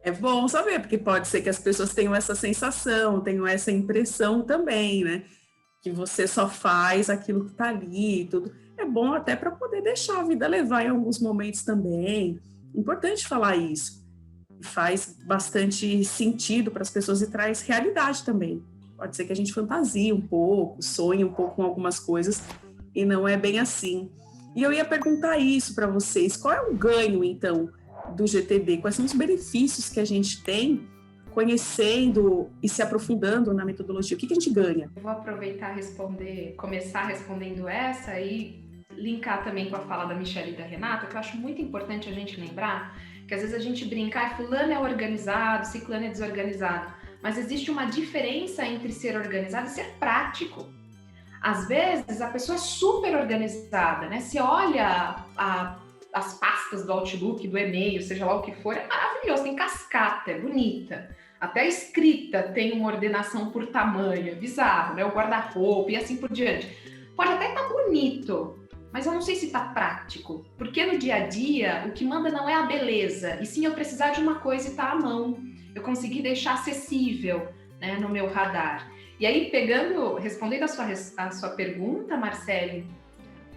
É bom saber, porque pode ser que as pessoas tenham essa sensação, tenham essa impressão também, né? Que você só faz aquilo que está ali e tudo. É bom até para poder deixar a vida levar em alguns momentos também. Importante falar isso. Faz bastante sentido para as pessoas e traz realidade também. Pode ser que a gente fantasie um pouco, sonhe um pouco com algumas coisas e não é bem assim. E eu ia perguntar isso para vocês. Qual é o ganho, então, do GTD? Quais são os benefícios que a gente tem conhecendo e se aprofundando na metodologia? O que a gente ganha? Eu vou aproveitar começar respondendo essa e linkar também com a fala da Michelle e da Renata, que eu acho muito importante a gente lembrar que às vezes a gente brinca, fulano é organizado, ciclano é desorganizado, mas existe uma diferença entre ser organizado e ser prático. Às vezes a pessoa é super organizada, né? Se olha as pastas do Outlook, do e-mail, seja lá o que for, é maravilhoso, tem cascata, é bonita. Até a escrita tem uma ordenação por tamanho, é bizarro, né? O guarda-roupa e assim por diante. Pode até estar bonito, mas eu não sei se está prático. Porque no dia a dia, o que manda não é a beleza, e sim eu precisar de uma coisa e estar à mão. Eu conseguir deixar acessível, né, no meu radar. E aí, respondendo a sua pergunta, Marcele,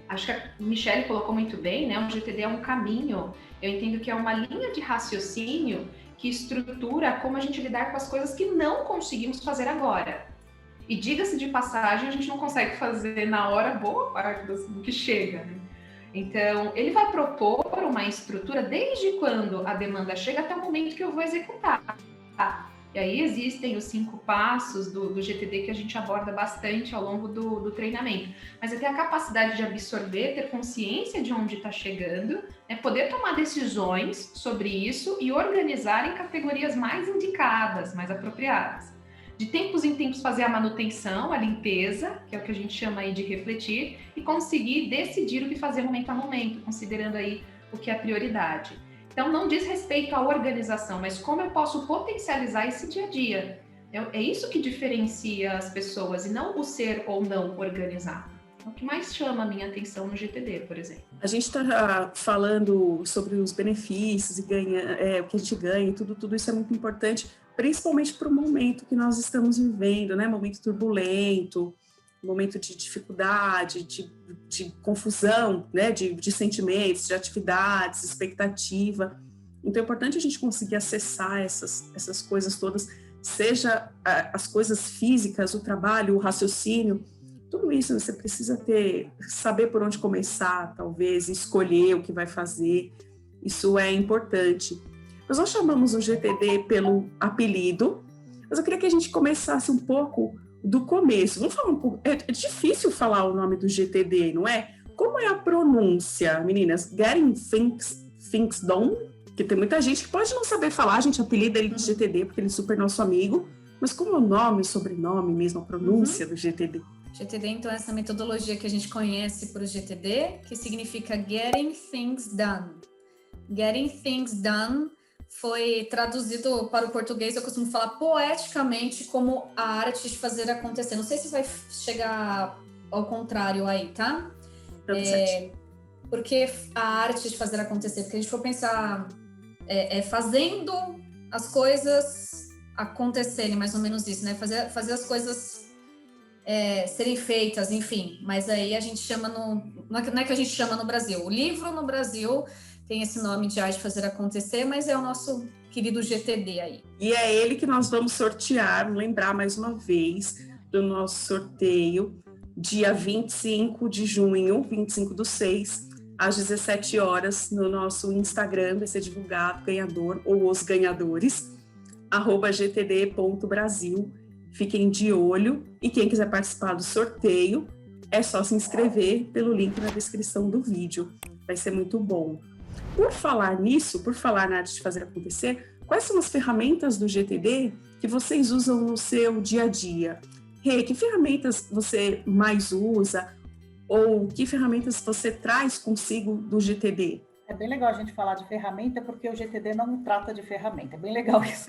acho que a Michelle colocou muito bem, né? O GTD é um caminho. Eu entendo que é uma linha de raciocínio que estrutura como a gente lidar com as coisas que não conseguimos fazer agora. E diga-se de passagem, a gente não consegue fazer na hora boa parte do que chega, né? Então, ele vai propor uma estrutura desde quando a demanda chega até o momento que eu vou executar. E aí existem os 5 passos do GTD que a gente aborda bastante ao longo do treinamento. Mas é ter a capacidade de absorver, ter consciência de onde está chegando, né, poder tomar decisões sobre isso e organizar em categorias mais indicadas, mais apropriadas. De tempos em tempos fazer a manutenção, a limpeza, que é o que a gente chama aí de refletir, e conseguir decidir o que fazer momento a momento, considerando aí o que é prioridade. Então, não diz respeito à organização, mas como eu posso potencializar esse dia a dia. É isso que diferencia as pessoas, e não o ser ou não organizado. É o que mais chama a minha atenção no GTD, por exemplo. A gente está falando sobre os benefícios e o que a gente ganha, tudo isso é muito importante, principalmente para o momento que nós estamos vivendo, né? Momento turbulento, momento de dificuldade, de confusão, né? De sentimentos, de atividades, expectativa. Então é importante a gente conseguir acessar essas coisas todas, seja as coisas físicas, o trabalho, o raciocínio, tudo isso você precisa saber por onde começar, talvez, escolher o que vai fazer, isso é importante. Nós chamamos o GTD pelo apelido, mas eu queria que a gente começasse um pouco do começo. Vamos falar um pouco, é difícil falar o nome do GTD, não é? Como é a pronúncia, meninas? Getting Things Done? Que tem muita gente que pode não saber falar, a gente apelida ele de GTD porque ele é super nosso amigo, mas como é o nome, o sobrenome mesmo, a pronúncia do GTD? GTD, então, é essa metodologia que a gente conhece por GTD, que significa Getting Things Done. Getting Things Done foi traduzido para o português, eu costumo falar poeticamente, como a arte de fazer acontecer. Não sei se vai chegar ao contrário aí, tá? Porque a arte de fazer acontecer, porque a gente for pensar fazendo as coisas acontecerem, mais ou menos isso, né? Fazer as coisas serem feitas, enfim, mas aí a gente chama não é que a gente chama no Brasil. O livro no Brasil tem esse nome de arte de fazer acontecer, mas é o nosso querido GTD aí. E é ele que nós vamos sortear, lembrar mais uma vez do nosso sorteio, dia 25 de junho, 25/6, às 17 horas, no nosso Instagram, vai ser divulgado o ganhador ou os ganhadores, @gtd.brasil. Fiquem de olho, e quem quiser participar do sorteio, é só se inscrever pelo link na descrição do vídeo. Vai ser muito bom. Por falar nisso, por falar na arte de fazer acontecer, quais são as ferramentas do GTD que vocês usam no seu dia a dia? Rê, que ferramentas você mais usa? Ou que ferramentas você traz consigo do GTD? É bem legal a gente falar de ferramenta, porque o GTD não trata de ferramenta. É bem legal isso.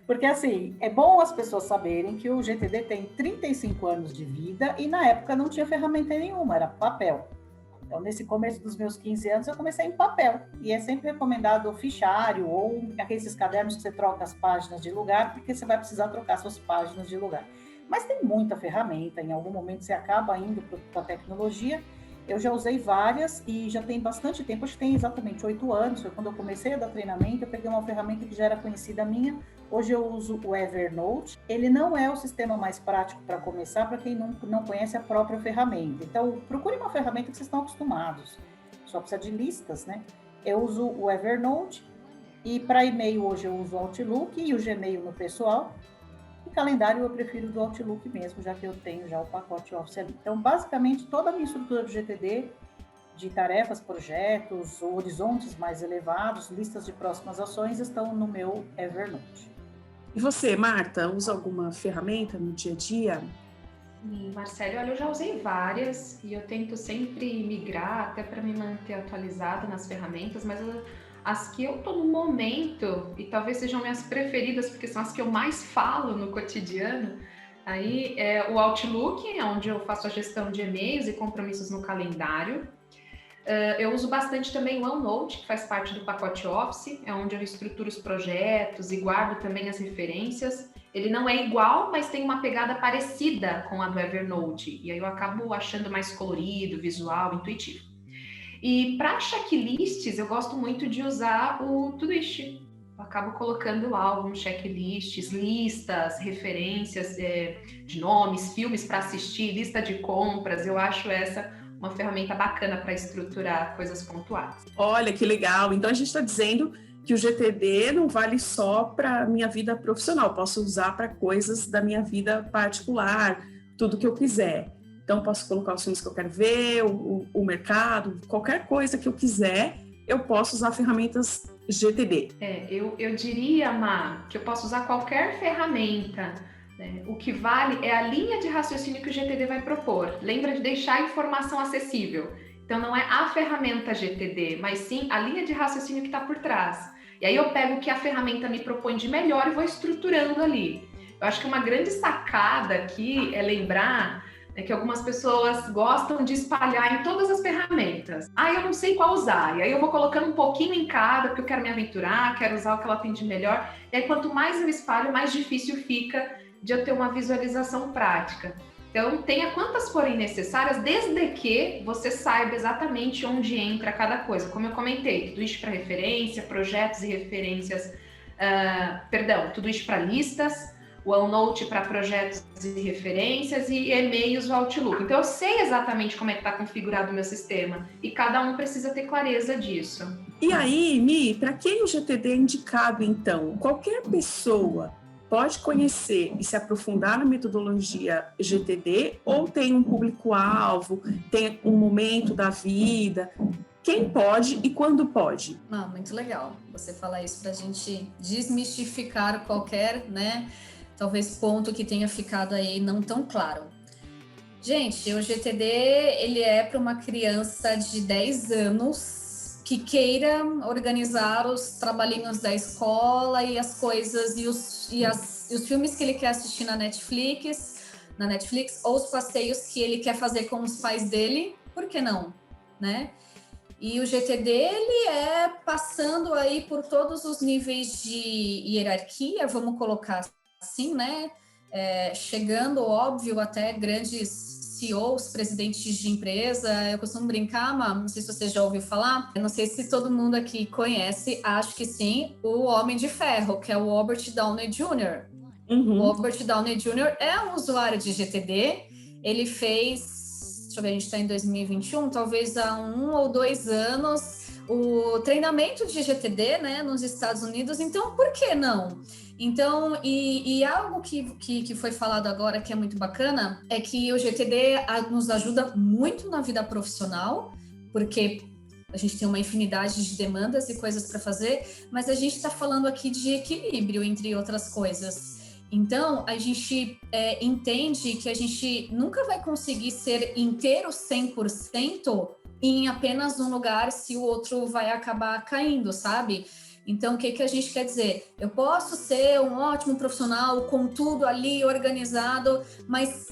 Porque, assim, é bom as pessoas saberem que o GTD tem 35 anos de vida e, na época, não tinha ferramenta nenhuma, era papel. Então, nesse começo dos meus 15 anos, eu comecei em papel. E é sempre recomendado o fichário ou aqueles cadernos que você troca as páginas de lugar, porque você vai precisar trocar suas páginas de lugar. Mas tem muita ferramenta, em algum momento você acaba indo para a tecnologia. Eu já usei várias e já tem bastante tempo, acho que tem exatamente 8 anos, foi quando eu comecei a dar treinamento, eu peguei uma ferramenta que já era conhecida minha, hoje eu uso o Evernote. Ele não é o sistema mais prático para começar, para quem não conhece a própria ferramenta. Então, procure uma ferramenta que vocês estão acostumados, só precisa de listas, né? Eu uso o Evernote e para e-mail hoje eu uso o Outlook e o Gmail no pessoal. E calendário eu prefiro do Outlook mesmo, já que eu tenho já o pacote Office ali. Então, basicamente, toda a minha estrutura do GTD, de tarefas, projetos, horizontes mais elevados, listas de próximas ações, estão no meu Evernote. E você, Marta, usa alguma ferramenta no dia a dia? Marcelo, olha, eu já usei várias e eu tento sempre migrar até para me manter atualizada nas ferramentas, mas as que eu estou no momento, e talvez sejam minhas preferidas, porque são as que eu mais falo no cotidiano, aí é o Outlook, onde eu faço a gestão de e-mails e compromissos no calendário. Eu uso bastante também o OneNote, que faz parte do pacote Office, é onde eu estruturo os projetos e guardo também as referências. Ele não é igual, mas tem uma pegada parecida com a do Evernote, e aí eu acabo achando mais colorido, visual, intuitivo. E para checklists, eu gosto muito de usar o Todoist. Eu acabo colocando lá alguns checklists, listas, referências de nomes, filmes para assistir, lista de compras. Eu acho essa uma ferramenta bacana para estruturar coisas pontuais. Olha, que legal. Então, a gente está dizendo que o GTD não vale só para a minha vida profissional. Eu posso usar para coisas da minha vida particular, tudo que eu quiser. Então, posso colocar os filmes que eu quero ver, o mercado, qualquer coisa que eu quiser, eu posso usar ferramentas GTD. Eu diria, Má, que eu posso usar qualquer ferramenta. Né? O que vale é a linha de raciocínio que o GTD vai propor. Lembra de deixar a informação acessível. Então, não é a ferramenta GTD, mas sim a linha de raciocínio que está por trás. E aí eu pego o que a ferramenta me propõe de melhor e vou estruturando ali. Eu acho que uma grande sacada aqui é lembrar que algumas pessoas gostam de espalhar em todas as ferramentas. Eu não sei qual usar. E aí eu vou colocando um pouquinho em cada, porque eu quero me aventurar, quero usar o que ela tem de melhor. E aí quanto mais eu espalho, mais difícil fica de eu ter uma visualização prática. Então, tenha quantas forem necessárias, desde que você saiba exatamente onde entra cada coisa. Como eu comentei, tudo isso para referência, projetos e referências, tudo isso para listas, o OneNote para projetos e referências e e-mails o Outlook. Então, eu sei exatamente como é que está configurado o meu sistema e cada um precisa ter clareza disso. E aí, Mi, para quem o GTD é indicado, então? Qualquer pessoa pode conhecer e se aprofundar na metodologia GTD ou tem um público-alvo, tem um momento da vida? Quem pode e quando pode? Muito legal você falar isso para a gente desmistificar qualquer, talvez ponto que tenha ficado aí não tão claro. Gente, o GTD, ele é para uma criança de 10 anos que queira organizar os trabalhinhos da escola e as coisas e os filmes que ele quer assistir na Netflix, ou os passeios que ele quer fazer com os pais dele, por que não, né? E o GTD, ele é passando aí por todos os níveis de hierarquia, vamos colocar assim, né? Chegando, óbvio, até grandes CEOs, presidentes de empresa. Eu costumo brincar, mas não sei se você já ouviu falar, eu não sei se todo mundo aqui conhece, acho que sim, o Homem de Ferro, que é o Robert Downey Jr. Uhum. O Robert Downey Jr. é um usuário de GTD, ele fez, deixa eu ver, a gente está em 2021, talvez há 1 ou 2 anos, o treinamento de GTD, né, nos Estados Unidos, então por que não? Então, e algo que foi falado agora que é muito bacana é que o GTD nos ajuda muito na vida profissional, porque a gente tem uma infinidade de demandas e coisas para fazer, mas a gente está falando aqui de equilíbrio, entre outras coisas. Então, a gente entende que a gente nunca vai conseguir ser inteiro 100% em apenas um lugar se o outro vai acabar caindo, sabe? Então, o que a gente quer dizer? Eu posso ser um ótimo profissional com tudo ali organizado, mas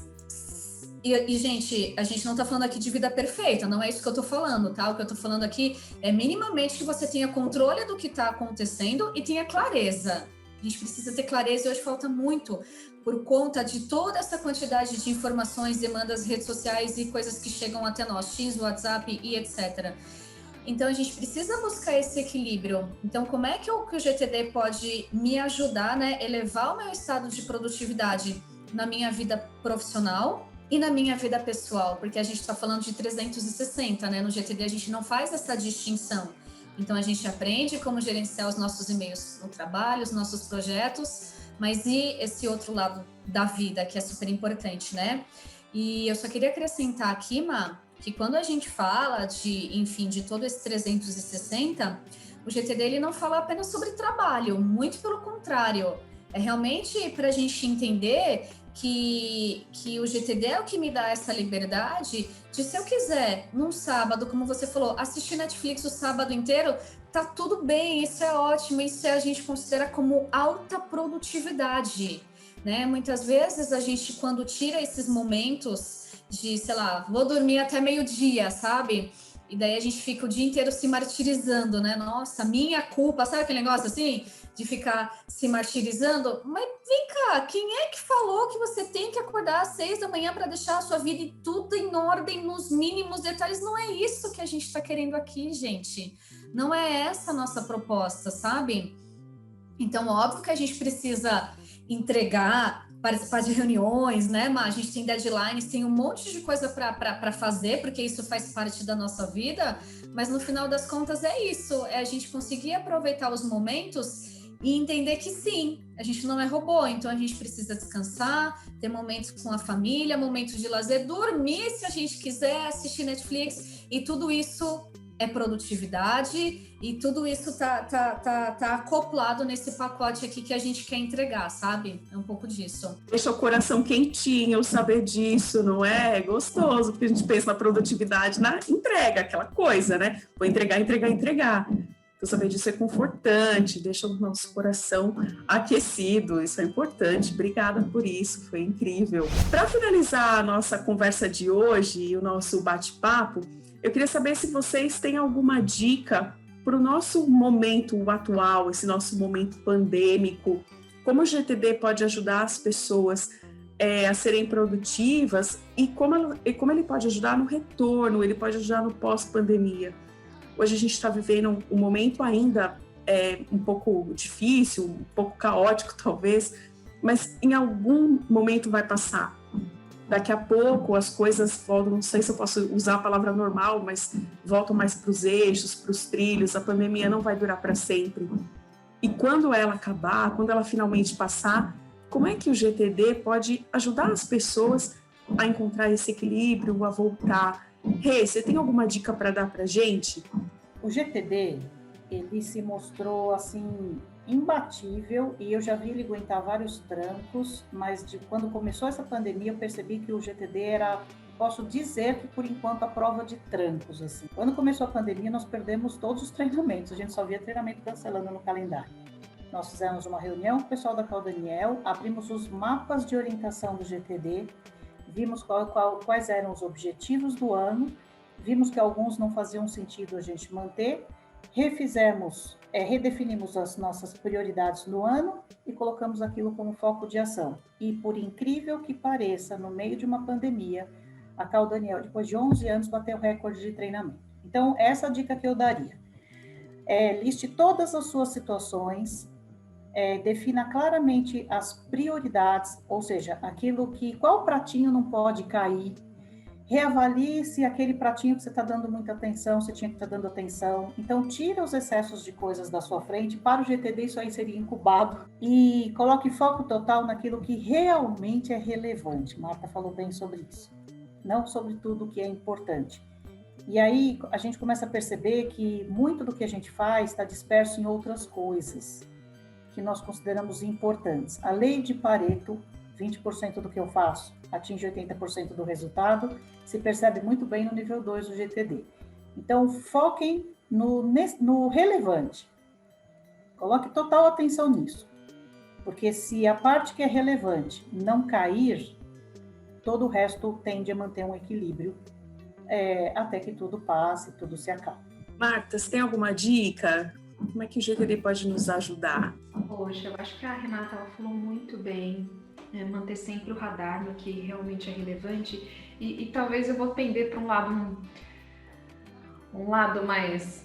Gente, a gente não está falando aqui de vida perfeita, não é isso que eu estou falando, tá? O que eu estou falando aqui é minimamente que você tenha controle do que está acontecendo e tenha clareza. A gente precisa ter clareza e hoje falta muito por conta de toda essa quantidade de informações, demandas, redes sociais e coisas que chegam até nós, Teams, WhatsApp e etc. Então, a gente precisa buscar esse equilíbrio. Então, como é que o GTD pode me ajudar, né, elevar o meu estado de produtividade na minha vida profissional e na minha vida pessoal? Porque a gente está falando de 360, né? No GTD, a gente não faz essa distinção. Então, a gente aprende como gerenciar os nossos e-mails no trabalho, os nossos projetos, mas e esse outro lado da vida, que é super importante, né? E eu só queria acrescentar aqui, Ma, que quando a gente fala de todo esse 360, o GTD ele não fala apenas sobre trabalho, muito pelo contrário. É realmente para a gente entender que o GTD é o que me dá essa liberdade de, se eu quiser, num sábado, como você falou, assistir Netflix o sábado inteiro, tá tudo bem, isso é ótimo, isso a gente considera como alta produtividade, né? Muitas vezes a gente, quando tira esses momentos de, sei lá, vou dormir até meio-dia, sabe? E daí a gente fica o dia inteiro se martirizando, né? Nossa, minha culpa, sabe aquele negócio assim? De ficar se martirizando? Mas vem cá, quem é que falou que você tem que acordar às 6 da manhã para deixar a sua vida e tudo em ordem, nos mínimos detalhes? Não é isso que a gente está querendo aqui, gente. Não é essa a nossa proposta, sabe? Então, óbvio que a gente precisa entregar, participar de reuniões, né, mas a gente tem deadlines, tem um monte de coisa para fazer, porque isso faz parte da nossa vida, mas no final das contas é isso, é a gente conseguir aproveitar os momentos e entender que sim, a gente não é robô, então a gente precisa descansar, ter momentos com a família, momentos de lazer, dormir se a gente quiser, assistir Netflix, e tudo isso é produtividade, e tudo isso tá acoplado nesse pacote aqui que a gente quer entregar, sabe? É um pouco disso. Deixa o coração quentinho saber disso, não é? É gostoso, porque a gente pensa na produtividade, na entrega, aquela coisa, né? Vou entregar. Então, saber disso é confortante, deixa o nosso coração aquecido, isso é importante. Obrigada por isso, foi incrível. Para finalizar a nossa conversa de hoje e o nosso bate-papo, eu queria saber se vocês têm alguma dica para o nosso momento atual, esse nosso momento pandêmico, como o GTD pode ajudar as pessoas a serem produtivas e como ele pode ajudar no retorno, ele pode ajudar no pós-pandemia. Hoje a gente está vivendo um momento ainda um pouco difícil, um pouco caótico talvez, mas em algum momento vai passar. Daqui a pouco as coisas voltam, não sei se eu posso usar a palavra normal, mas voltam mais para os eixos, para os trilhos, a pandemia não vai durar para sempre. E quando ela acabar, quando ela finalmente passar, como é que o GTD pode ajudar as pessoas a encontrar esse equilíbrio, a voltar? Rê, você tem alguma dica para dar para a gente? O GTD, ele se mostrou assim imbatível, e eu já vi ele aguentar vários trancos, mas quando começou essa pandemia eu percebi que o GTD era, posso dizer que por enquanto, a prova de trancos. Assim. Quando começou a pandemia nós perdemos todos os treinamentos, a gente só via treinamento cancelando no calendário. Nós fizemos uma reunião com o pessoal da Caldaniel, abrimos os mapas de orientação do GTD, vimos quais eram os objetivos do ano, vimos que alguns não faziam sentido a gente manter, redefinimos as nossas prioridades no ano e colocamos aquilo como foco de ação. E por incrível que pareça, no meio de uma pandemia, a Caldaniel, depois de 11 anos, bateu o recorde de treinamento. Então, essa é a dica que eu daria. Liste todas as suas situações, defina claramente as prioridades, ou seja, qual pratinho não pode cair, reavalie se aquele pratinho que você está dando muita atenção, você tinha que estar dando atenção. Então, tira os excessos de coisas da sua frente. Para o GTD, isso aí seria incubado. E coloque foco total naquilo que realmente é relevante. Marta falou bem sobre isso. Não sobre tudo que é importante. E aí, a gente começa a perceber que muito do que a gente faz está disperso em outras coisas que nós consideramos importantes. A lei de Pareto, 20% do que eu faço atinge 80% do resultado, se percebe muito bem no nível 2 do GTD. Então, foquem no relevante. Coloque total atenção nisso. Porque se a parte que é relevante não cair, todo o resto tende a manter um equilíbrio até que tudo passe, tudo se acabe. Marta, você tem alguma dica? Como é que o GTD pode nos ajudar? Poxa, eu acho que a Renata ela falou muito bem, manter sempre o radar no que realmente é relevante e talvez eu vou pender para um lado mais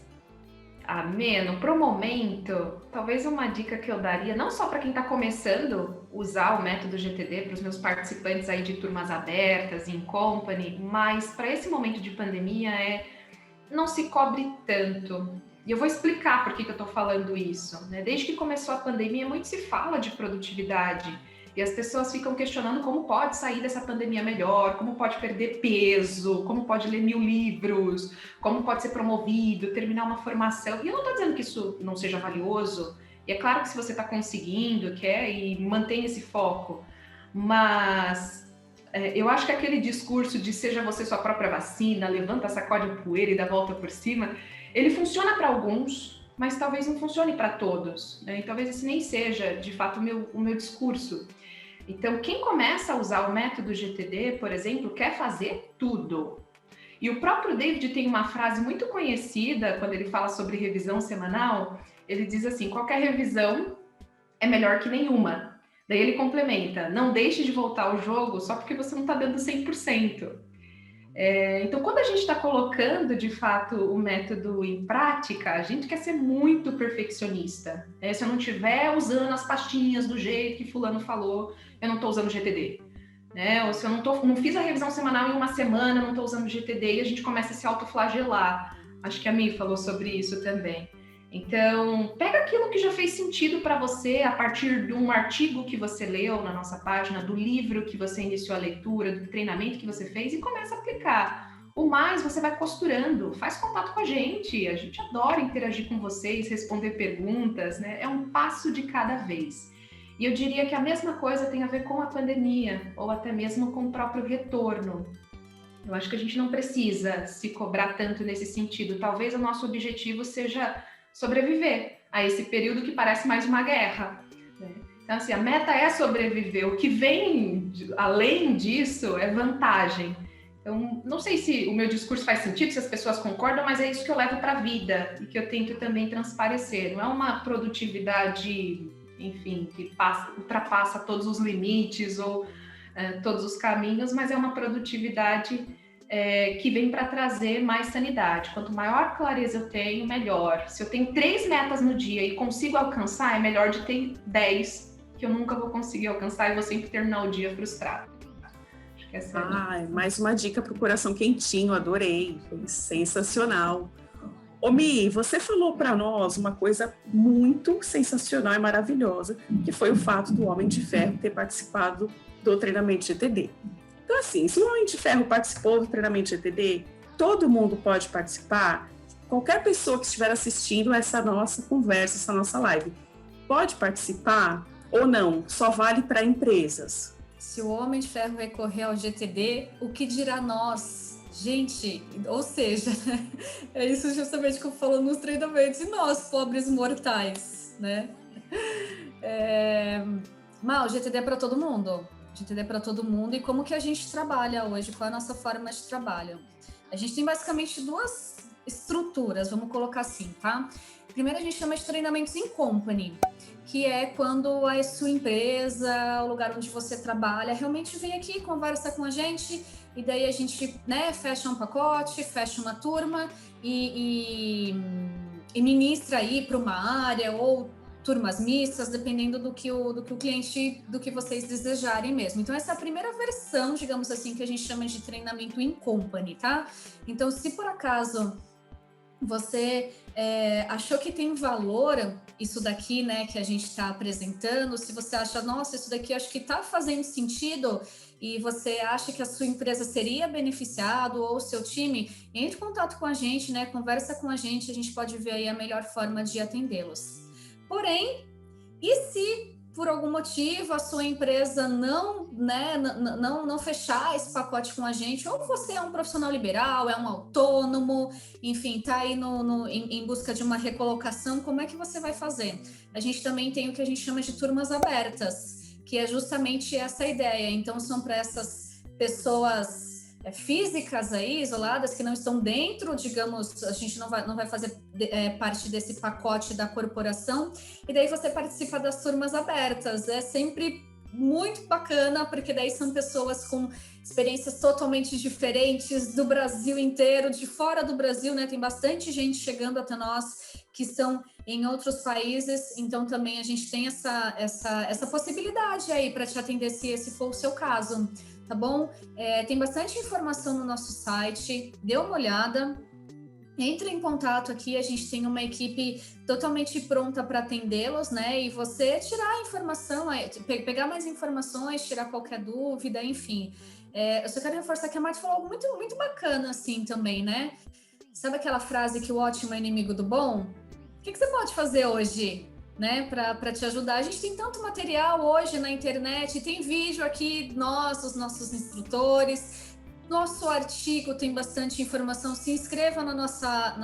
ameno, para o momento, talvez uma dica que eu daria, não só para quem está começando a usar o método GTD, para os meus participantes aí de turmas abertas, em company, mas para esse momento de pandemia não se cobre tanto. E eu vou explicar por que eu estou falando isso, né? Desde que começou a pandemia, muito se fala de produtividade e as pessoas ficam questionando como pode sair dessa pandemia melhor, como pode perder peso, como pode ler 1000 livros, como pode ser promovido, terminar uma formação. E eu não estou dizendo que isso não seja valioso, e é claro que se você está conseguindo, quer e mantém esse foco, mas eu acho que aquele discurso de seja você sua própria vacina, levanta, sacode a poeira e dá volta por cima, ele funciona para alguns, mas talvez não funcione para todos, né? E talvez esse nem seja, de fato, o meu discurso. Então, quem começa a usar o método GTD, por exemplo, quer fazer tudo. E o próprio David tem uma frase muito conhecida, quando ele fala sobre revisão semanal, ele diz assim, qualquer revisão é melhor que nenhuma. Daí ele complementa, não deixe de voltar ao jogo só porque você não está dando 100%. Então, quando a gente está colocando, de fato, o método em prática, a gente quer ser muito perfeccionista. Se eu não estiver usando as pastinhas do jeito que fulano falou, eu não estou usando GTD. Ou se eu não fiz a revisão semanal em uma semana, eu não estou usando GTD, e a gente começa a se autoflagelar. Acho que a Mi falou sobre isso também. Então, pega aquilo que já fez sentido para você a partir de um artigo que você leu na nossa página, do livro que você iniciou a leitura, do treinamento que você fez e começa a aplicar. O mais você vai costurando, faz contato com a gente adora interagir com vocês, responder perguntas, né? É um passo de cada vez. E eu diria que a mesma coisa tem a ver com a pandemia, ou até mesmo com o próprio retorno. Eu acho que a gente não precisa se cobrar tanto nesse sentido. Talvez o nosso objetivo seja sobreviver a esse período que parece mais uma guerra, né? Então, assim, a meta é sobreviver. O que vem além disso é vantagem. Então, não sei se o meu discurso faz sentido, se as pessoas concordam, mas é isso que eu levo para a vida e que eu tento também transparecer. Não é uma produtividade, enfim, que ultrapassa todos os limites ou todos os caminhos, mas é uma produtividade que vem para trazer mais sanidade. Quanto maior clareza eu tenho, melhor. Se eu tenho 3 metas no dia e consigo alcançar, é melhor de ter 10 que eu nunca vou conseguir alcançar e vou sempre terminar o dia frustrado. Acho que essa é mais uma dica para o coração quentinho, adorei, foi sensacional. Ô Mi, você falou para nós uma coisa muito sensacional e maravilhosa, que foi o fato do Homem de Ferro ter participado do treinamento GTD. Então, assim, se o Homem de Ferro participou do treinamento GTD, todo mundo pode participar? Qualquer pessoa que estiver assistindo essa nossa conversa, essa nossa live, pode participar ou não? Só vale para empresas? Se o Homem de Ferro recorrer ao GTD, o que dirá nós? Gente, ou seja, é isso justamente que eu falo nos treinamentos, e nós, pobres mortais, né? Mas o GTD é para todo mundo. GTD para todo mundo. E como que a gente trabalha hoje? Qual é a nossa forma de trabalho? A gente tem basicamente 2 estruturas, vamos colocar assim, tá? Primeiro a gente chama de treinamentos em company, que é quando a sua empresa, o lugar onde você trabalha, realmente vem aqui, conversa com a gente, e daí a gente, né, fecha um pacote, fecha uma turma e ministra aí para uma área ou turmas mistas, dependendo do que o cliente, do que vocês desejarem mesmo. Então, essa é a primeira versão, digamos assim, que a gente chama de treinamento in company, tá? Então, se por acaso você achou que tem valor isso daqui, né, que a gente está apresentando, se você acha, nossa, isso daqui acho que está fazendo sentido e você acha que a sua empresa seria beneficiado ou o seu time, entre em contato com a gente, né, conversa com a gente pode ver aí a melhor forma de atendê-los. Porém, e se por algum motivo a sua empresa não fechar esse pacote com a gente, ou você é um profissional liberal, é um autônomo, enfim, está aí em busca de uma recolocação, como é que você vai fazer? A gente também tem o que a gente chama de turmas abertas, que é justamente essa ideia. Então, são para essas pessoas físicas aí, isoladas, que não estão dentro, digamos, a gente não vai fazer parte desse pacote da corporação, e daí você participa das turmas abertas. É sempre muito bacana, porque daí são pessoas com experiências totalmente diferentes do Brasil inteiro, de fora do Brasil, né? Tem bastante gente chegando até nós que estão em outros países, então também a gente tem essa possibilidade aí para te atender se esse for o seu caso, tá bom? Tem bastante informação no nosso site, dê uma olhada. Entre em contato aqui, a gente tem uma equipe totalmente pronta para atendê-los, né? E você tirar a informação, pegar mais informações, tirar qualquer dúvida, enfim. Eu só quero reforçar que a Marta falou algo muito, muito bacana, assim, também, né? Sabe aquela frase que o ótimo é inimigo do bom? O que você pode fazer hoje, né? Para te ajudar? A gente tem tanto material hoje na internet, tem vídeo aqui, os nossos instrutores. Nosso artigo tem bastante informação. Se inscreva na nossa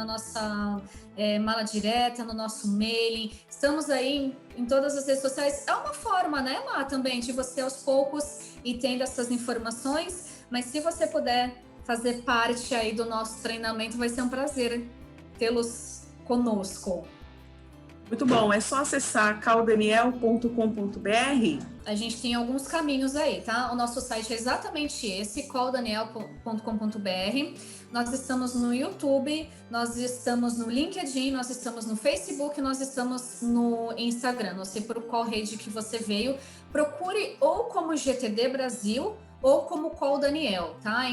mala direta, no nosso mailing. Estamos aí em todas as redes sociais. É uma forma, né, Má, também, de você aos poucos ir tendo essas informações. Mas se você puder fazer parte aí do nosso treinamento, vai ser um prazer tê-los conosco. Muito bom, é só acessar caldaniel.com.br. A gente tem alguns caminhos aí, tá? O nosso site é exatamente esse, caldaniel.com.br. Nós estamos no YouTube, nós estamos no LinkedIn, nós estamos no Facebook, nós estamos no Instagram. Não sei por qual rede que você veio. Procure ou como GTD Brasil ou como Call Daniel, tá?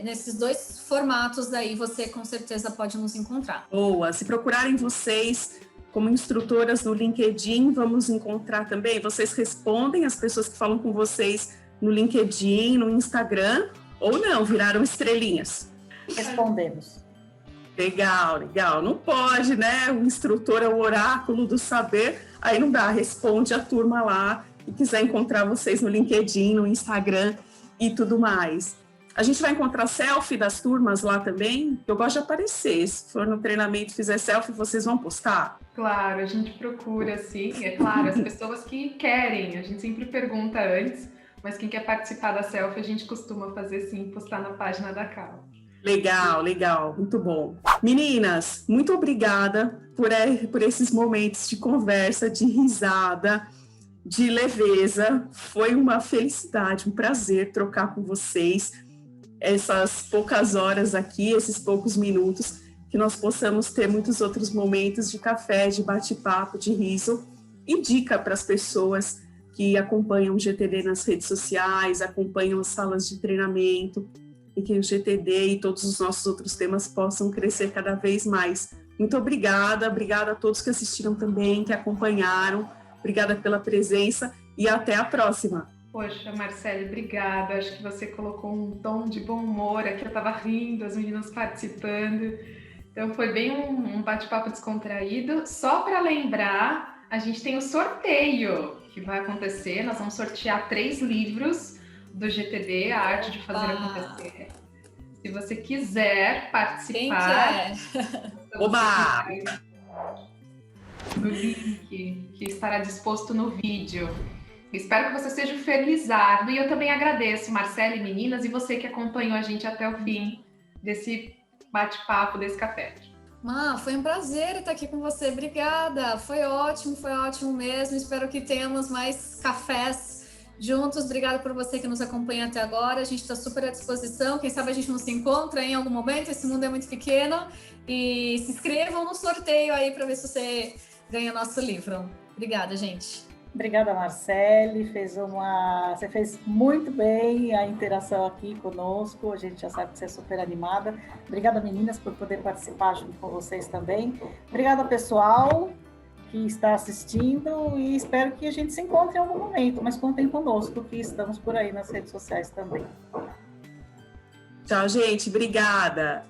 Nesses dois formatos aí, você com certeza pode nos encontrar. Boa, se procurarem vocês como instrutoras no LinkedIn, vamos encontrar também. Vocês respondem as pessoas que falam com vocês no LinkedIn, no Instagram, ou não, viraram estrelinhas? Respondemos. Legal, legal. Não pode, né? O instrutor é o oráculo do saber, aí não dá, responde a turma lá e quiser encontrar vocês no LinkedIn, no Instagram e tudo mais. A gente vai encontrar selfie das turmas lá também. Eu gosto de aparecer. Se for no treinamento e fizer selfie, vocês vão postar? Claro, a gente procura, sim. É claro, as pessoas que querem. A gente sempre pergunta antes, mas quem quer participar da selfie, a gente costuma fazer, sim, postar na página da Cal. Legal, legal. Muito bom. Meninas, muito obrigada por esses momentos de conversa, de risada, de leveza. Foi uma felicidade, um prazer trocar com vocês essas poucas horas aqui, esses poucos minutos, que nós possamos ter muitos outros momentos de café, de bate-papo, de riso e dica para as pessoas que acompanham o GTD nas redes sociais, acompanham as salas de treinamento e que o GTD e todos os nossos outros temas possam crescer cada vez mais. Muito obrigada, obrigada a todos que assistiram também, que acompanharam, obrigada pela presença e até a próxima. Poxa, Marcele, obrigada. Acho que você colocou um tom de bom humor aqui. Eu estava rindo, as meninas participando. Então, foi bem um bate-papo descontraído. Só para lembrar, a gente tem o sorteio que vai acontecer. Nós vamos sortear 3 livros do GTD, A Arte de Fazer Acontecer. Se você quiser participar... Oba! No link que estará disposto no vídeo. Espero que você seja felizardo e eu também agradeço, Marcele, meninas, e você que acompanhou a gente até o fim desse bate-papo, desse café. Foi um prazer estar aqui com você, obrigada, foi ótimo mesmo, espero que tenhamos mais cafés juntos, obrigada por você que nos acompanha até agora, a gente está super à disposição, quem sabe a gente não se encontra em algum momento, esse mundo é muito pequeno, e se inscrevam no sorteio aí para ver se você ganha nosso livro. Obrigada, gente. Obrigada, Marcele. Você fez muito bem a interação aqui conosco. A gente já sabe que você é super animada. Obrigada, meninas, por poder participar junto com vocês também. Obrigada, pessoal que está assistindo e espero que a gente se encontre em algum momento, mas contem conosco que estamos por aí nas redes sociais também. Tchau, gente. Obrigada.